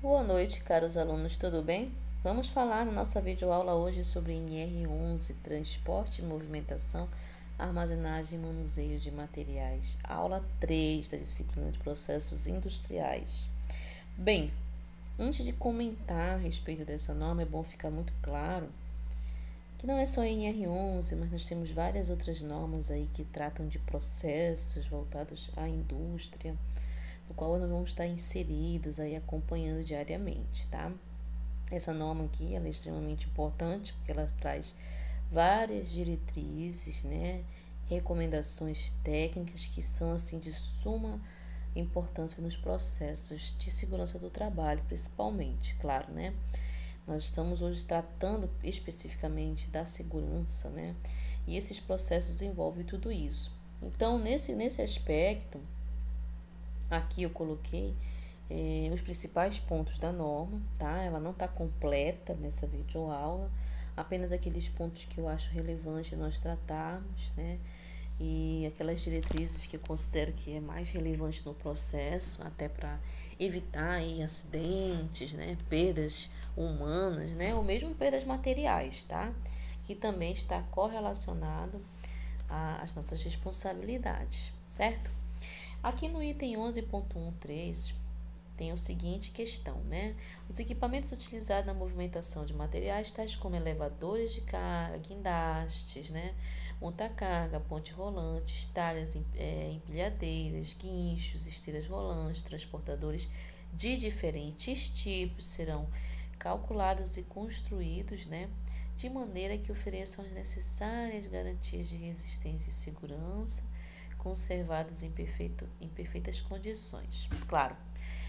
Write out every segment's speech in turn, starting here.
Boa noite, caros alunos, tudo bem? Vamos falar na nossa videoaula hoje sobre NR11, Transporte e Movimentação, Armazenagem e Manuseio de Materiais. Aula 3 da disciplina de Processos Industriais. Bem, antes de comentar a respeito dessa norma, é bom ficar muito claro que não é só a NR11, mas nós temos várias outras normas aí que tratam de processos voltados à indústria, no qual nós vamos estar inseridos aí acompanhando diariamente, tá? Essa norma aqui, ela é extremamente importante porque ela traz várias diretrizes, né, recomendações técnicas que são assim de suma importância nos processos de segurança do trabalho, principalmente, claro, né? Nós estamos hoje tratando especificamente da segurança, né? E esses processos envolvem tudo isso. Então, nesse aspecto, aqui eu coloquei os principais pontos da norma, tá? Ela não está completa nessa videoaula, apenas aqueles pontos que eu acho relevante nós tratarmos, né? E aquelas diretrizes que eu considero que é mais relevante no processo, até para evitar aí acidentes, né? Perdas humanas, né? Ou mesmo perdas materiais, tá? Que também está correlacionado às nossas responsabilidades, certo? Aqui no item 11.13 tem o seguinte questão, né? Os equipamentos utilizados na movimentação de materiais, tais como elevadores de carga, guindastes, né? Montacarga, ponte rolantes, talhas, empilhadeiras, guinchos, esteiras rolantes, transportadores de diferentes tipos serão calculados e construídos, né? De maneira que ofereçam as necessárias garantias de resistência e segurança, conservados em perfeitas condições. Claro,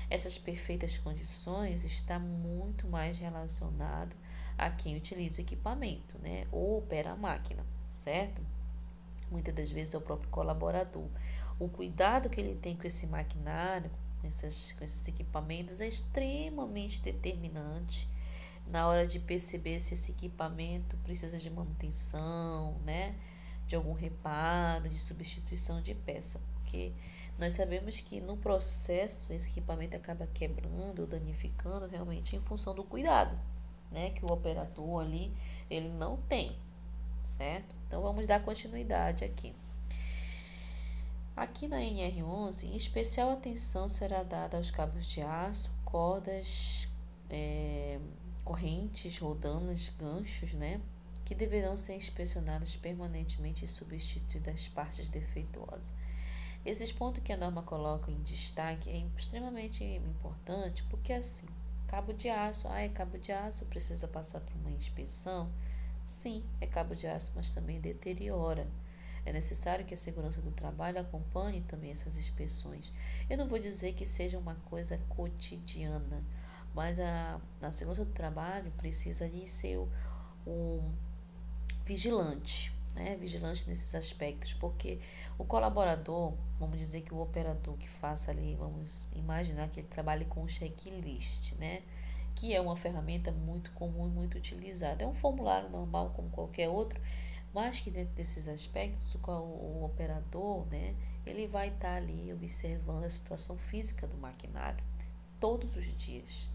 essas perfeitas condições está muito mais relacionado a quem utiliza o equipamento, né, ou opera a máquina, certo? Muitas das vezes é o próprio colaborador. O cuidado que ele tem com esse maquinário, com esses equipamentos, é extremamente determinante na hora de perceber se esse equipamento precisa de manutenção, né? De algum reparo, de substituição de peça, porque nós sabemos que no processo esse equipamento acaba quebrando, danificando realmente em função do cuidado, né? Que o operador ali ele não tem, certo? Então vamos dar continuidade aqui. Aqui na NR11, em especial atenção será dada aos cabos de aço, cordas, correntes, rodanas, ganchos, né? Que deverão ser inspecionados permanentemente e substituir as partes defeituosas. Esses pontos que a norma coloca em destaque é extremamente importante porque assim, cabo de aço, é cabo de aço, precisa passar por uma inspeção? Sim, é cabo de aço, mas também deteriora. É necessário que a segurança do trabalho acompanhe também essas inspeções. Eu não vou dizer que seja uma coisa cotidiana, mas a segurança do trabalho precisa ali ser o vigilante, né? Vigilante nesses aspectos, porque o colaborador, vamos dizer que o operador que faça ali, vamos imaginar que ele trabalhe com o checklist, né? Que é uma ferramenta muito comum e muito utilizada. É um formulário normal como qualquer outro, mas que dentro desses aspectos, o operador, né, ele vai estar ali observando a situação física do maquinário todos os dias.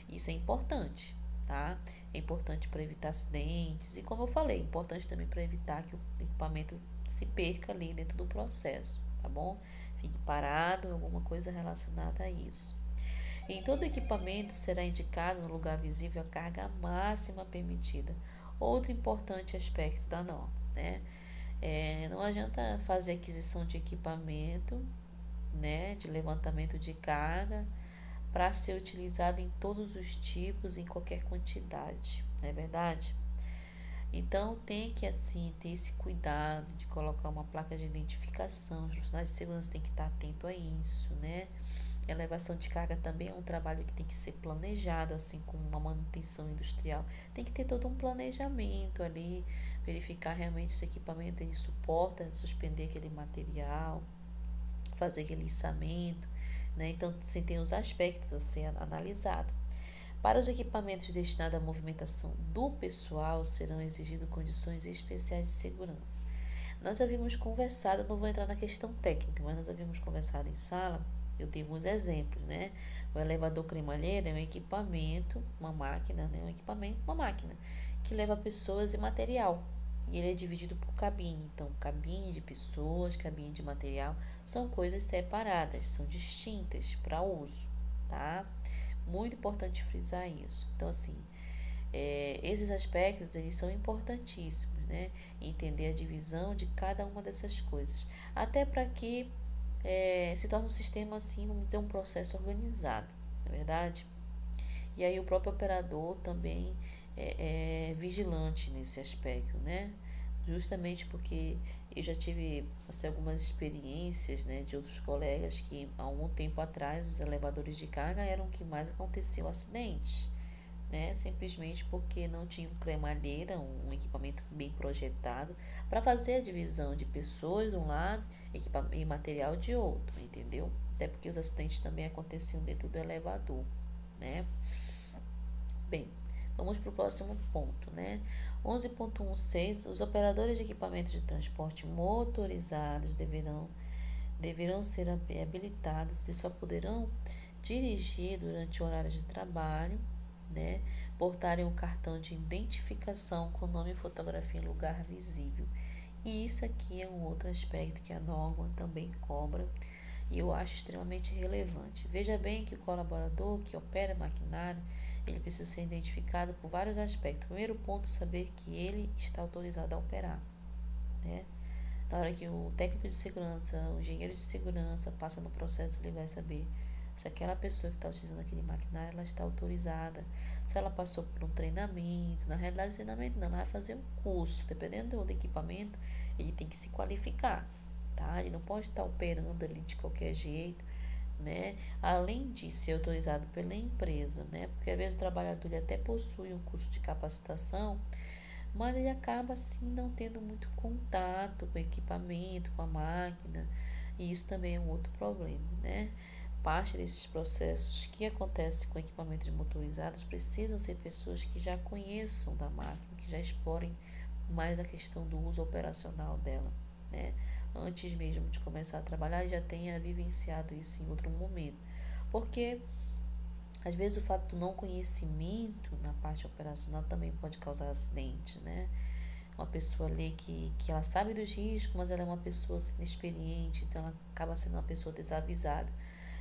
Isso é importante, tá? É importante para evitar acidentes e, como eu falei, é importante também para evitar que o equipamento se perca ali dentro do processo, tá bom? Fique parado, alguma coisa relacionada a isso. Em todo equipamento será indicado no lugar visível a carga máxima permitida. Outro importante aspecto da norma, né? Não adianta fazer aquisição de equipamento, né, de levantamento de carga para ser utilizado em todos os tipos, em qualquer quantidade, não é verdade? Então tem que assim ter esse cuidado de colocar uma placa de identificação. Os profissionais de segurança têm que estar atento a isso, né? Elevação de carga também é um trabalho que tem que ser planejado, assim como uma manutenção industrial. Tem que ter todo um planejamento ali, verificar realmente se o equipamento ele suporta suspender aquele material, fazer aquele içamento, né? Então, você tem os aspectos a ser analisado. Para os equipamentos destinados à movimentação do pessoal, serão exigidas condições especiais de segurança. Nós havíamos conversado, não vou entrar na questão técnica, mas nós havíamos conversado em sala Eu dei alguns exemplos, né? O elevador cremalheiro é um equipamento, uma máquina, né? Um equipamento, uma máquina que leva pessoas e material. E ele é dividido por cabine. Então, cabine de pessoas, cabine de material, são coisas separadas, são distintas para uso, tá? Muito importante frisar isso. Então, assim, esses aspectos eles são importantíssimos, né? Entender a divisão de cada uma dessas coisas, até para que se torne um sistema assim, vamos dizer, um processo organizado, não é verdade? E aí o próprio operador também é vigilante nesse aspecto, né? Justamente porque eu já tive assim, algumas experiências, né, de outros colegas que há algum tempo atrás os elevadores de carga eram o que mais aconteceu acidentes, né? Simplesmente porque não tinha um cremalheira, um equipamento bem projetado para fazer a divisão de pessoas de um lado e material de outro, entendeu? Até porque os acidentes também aconteciam dentro do elevador, né? Bem, vamos para o próximo ponto, né? 11.16, os operadores de equipamentos de transporte motorizados deverão ser habilitados e só poderão dirigir durante o horário de trabalho, né? Portarem um cartão de identificação com nome e fotografia em lugar visível. E isso aqui é um outro aspecto que a norma também cobra e eu acho extremamente relevante. Veja bem que o colaborador que opera maquinário, ele precisa ser identificado por vários aspectos. Primeiro ponto, saber que ele está autorizado a operar, né? Na hora que o técnico de segurança, o engenheiro de segurança passa no processo, ele vai saber se aquela pessoa que está utilizando aquele maquinário, ela está autorizada, se ela passou por um treinamento. Na realidade, o treinamento não, ela vai fazer um curso. Dependendo do equipamento, ele tem que se qualificar, tá? Ele não pode estar operando ali de qualquer jeito, né? Além de ser autorizado pela empresa, né? Porque às vezes o trabalhador ele até possui um curso de capacitação, mas ele acaba assim não tendo muito contato com o equipamento, com a máquina, e isso também é um outro problema, né? Parte desses processos que acontecem com equipamentos motorizados precisam ser pessoas que já conheçam da máquina, que já explorem mais a questão do uso operacional dela, né? Antes mesmo de começar a trabalhar, já tenha vivenciado isso em outro momento, porque às vezes o fato do não conhecimento na parte operacional também pode causar acidente, né? Uma pessoa ali que ela sabe dos riscos, mas ela é uma pessoa inexperiente, então ela acaba sendo uma pessoa desavisada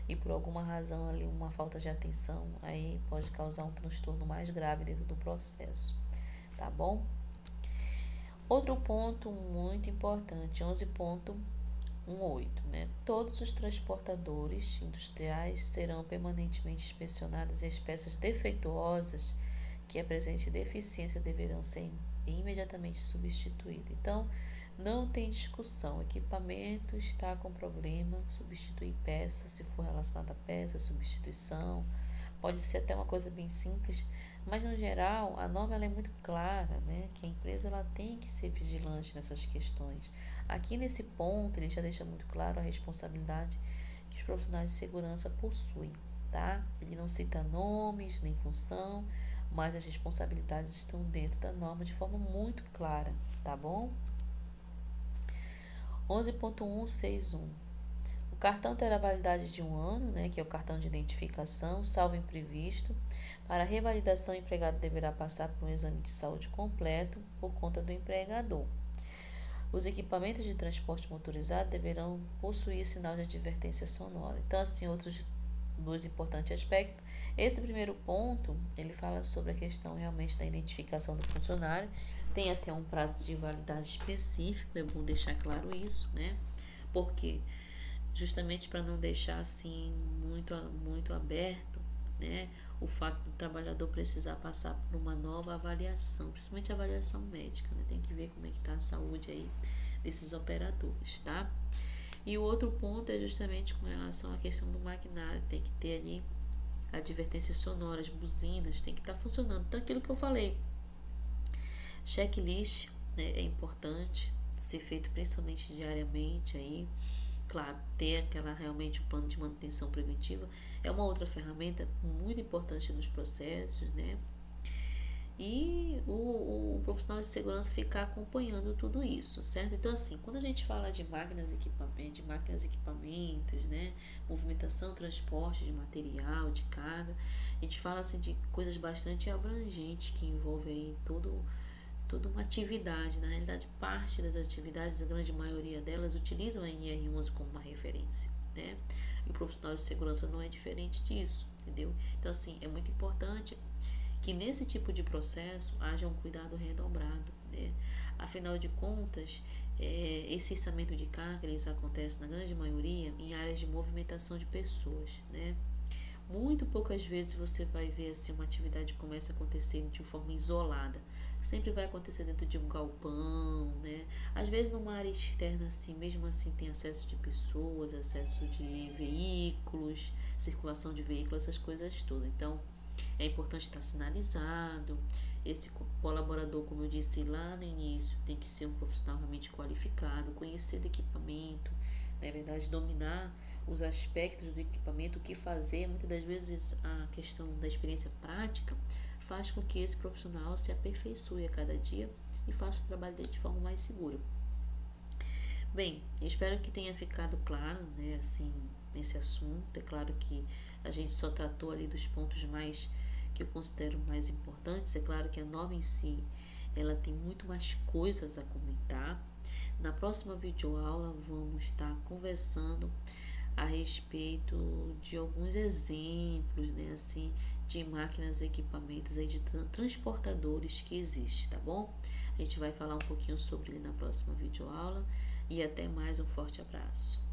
e por alguma razão ali, uma falta de atenção, aí pode causar um transtorno mais grave dentro do processo, tá bom? Outro ponto muito importante, 11.18, né? Todos os transportadores industriais serão permanentemente inspecionados e as peças defeituosas que apresentem deficiência deverão ser imediatamente substituídas. Então, não tem discussão. O equipamento está com problema, substituir peça, se for relacionado a peça, substituição. Pode ser até uma coisa bem simples, mas no geral a norma ela é muito clara, né? Que a empresa ela tem que ser vigilante nessas questões. Aqui nesse ponto ele já deixa muito claro a responsabilidade que os profissionais de segurança possuem, tá? Ele não cita nomes nem função, mas as responsabilidades estão dentro da norma de forma muito clara, tá bom? 11.161. O cartão terá validade de 1 ano, né, que é o cartão de identificação, salvo imprevisto. Para a revalidação, o empregado deverá passar por um exame de saúde completo por conta do empregador. Os equipamentos de transporte motorizado deverão possuir sinal de advertência sonora. Então, assim, outros dois importantes aspectos. Esse primeiro ponto, ele fala sobre a questão realmente da identificação do funcionário. Tem até um prazo de validade específico, é bom deixar claro isso, né? Porque justamente para não deixar assim muito aberto, né, o fato do trabalhador precisar passar por uma nova avaliação, principalmente avaliação médica, né? Tem que ver como é que está a saúde aí desses operadores, tá? E o outro ponto é justamente com relação à questão do maquinário, tem que ter ali advertências sonoras, buzinas, tem que estar funcionando. Então aquilo que eu falei, checklist, né, é importante ser feito principalmente diariamente aí. Claro, ter aquela realmente o plano de manutenção preventiva é uma outra ferramenta muito importante nos processos, né? e o profissional de segurança ficar acompanhando tudo isso, certo? Então, assim, quando a gente fala de equipamentos, né, movimentação, transporte de material, de carga, a gente fala assim de coisas bastante abrangentes que envolvem aí toda uma atividade. Na realidade, parte das atividades, a grande maioria delas, utilizam a NR11 como uma referência, né? E o profissional de segurança não é diferente disso, entendeu? Então, assim, é muito importante que nesse tipo de processo haja um cuidado redobrado, né? Afinal de contas, esse içamento de carga eles acontece na grande maioria em áreas de movimentação de pessoas, né? Muito poucas vezes você vai ver assim uma atividade que começa a acontecer de forma isolada. Sempre vai acontecer dentro de um galpão, né? Às vezes numa área externa assim, mesmo assim tem acesso de pessoas, acesso de veículos, circulação de veículos, essas coisas todas. Então, é importante estar sinalizado. Esse colaborador, como eu disse lá no início, tem que ser um profissional realmente qualificado, conhecer do equipamento, na verdade, dominar os aspectos do equipamento, o que fazer. Muitas das vezes a questão da experiência prática faz com que esse profissional se aperfeiçoe a cada dia e faça o trabalho dele de forma mais segura. Bem, espero que tenha ficado claro, né, assim, nesse assunto. É claro que a gente só tratou ali dos pontos mais que eu considero mais importantes. É claro que a norma em si, ela tem muito mais coisas a comentar. Na próxima videoaula vamos estar conversando a respeito de alguns exemplos, né, assim, de máquinas e equipamentos aí de transportadores que existe, tá bom? A gente vai falar um pouquinho sobre ele na próxima videoaula e até mais, um forte abraço.